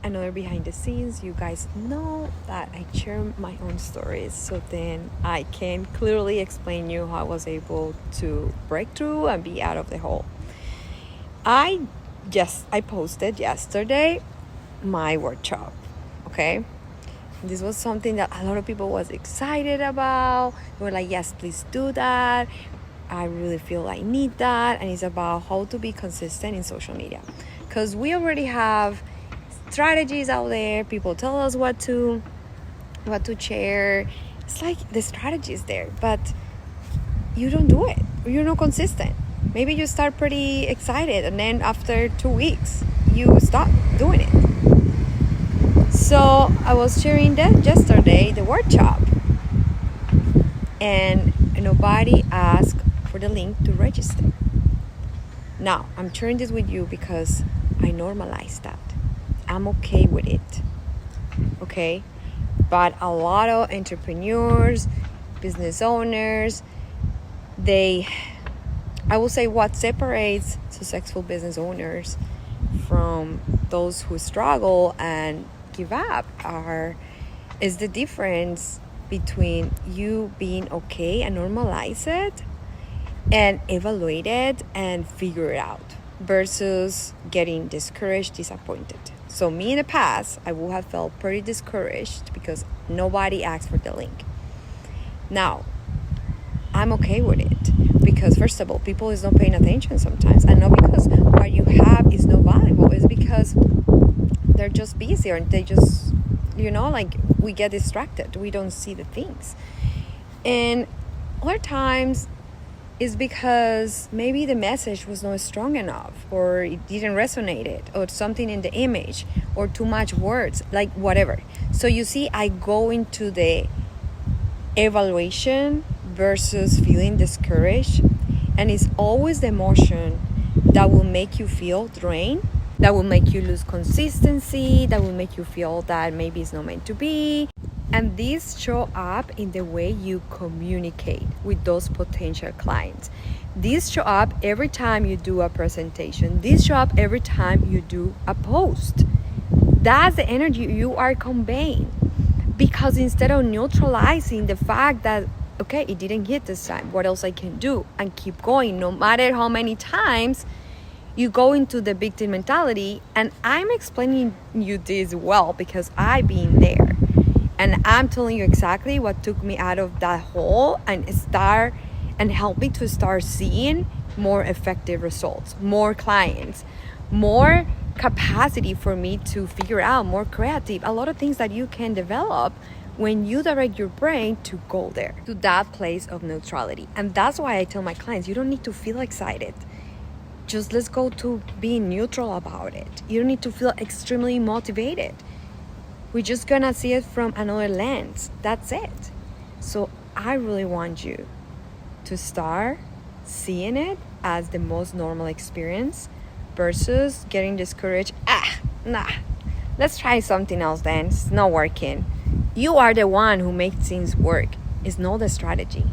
another behind the scenes. You guys know that I share my own stories, so then I can clearly explain you how I was able to break through and be out of the hole. I posted yesterday my workshop, okay? This was something that a lot of people was excited about. They were like, yes, please do that. I really feel I need that. And it's about how to be consistent in social media. Because we already have strategies out there. People tell us what to share. It's like the strategy is there, but you don't do it. You're not consistent. Maybe you start pretty excited, and then after 2 weeks, you stop doing it. So I was sharing that yesterday, the workshop, and nobody asked for the link to register. Now, I'm sharing this with you because I normalized that. I'm okay with it, okay? But a lot of entrepreneurs, business owners, I will say what separates successful business owners from those who struggle and give up is the difference between you being okay and normalize it and evaluate it and figure it out versus getting discouraged, disappointed. So me in the past, I would have felt pretty discouraged because nobody asked for the link. Now, I'm okay with it because first of all, people is not paying attention sometimes, and not because what you have is not valuable. It's because they're just busy, or they just, like we get distracted. We don't see the things. And other times is because maybe the message was not strong enough, or it didn't resonate it, or something in the image, or too much words, like whatever. So you see, I go into the evaluation versus feeling discouraged, and it's always the emotion that will make you feel drained, that will make you lose consistency, that will make you feel that maybe it's not meant to be. And these show up in the way you communicate with those potential clients. These show up every time you do a presentation. These show up every time you do a post. That's the energy you are conveying. Because instead of neutralizing the fact that, okay, it didn't hit this time, what else I can do, and keep going, no matter how many times you go into the victim mentality. And I'm explaining you this well because I've been there. And I'm telling you exactly what took me out of that hole and help me to start seeing more effective results, more clients, more capacity for me to figure out, more creative, a lot of things that you can develop when you direct your brain to go there, to that place of neutrality. And that's why I tell my clients, you don't need to feel excited. Just let's go to being neutral about it. You don't need to feel extremely motivated. We're just gonna see it from another lens. That's it. So I really want you to start seeing it as the most normal experience versus getting discouraged. Let's try something else then. It's not working. You are the one who makes things work. It's not the strategy.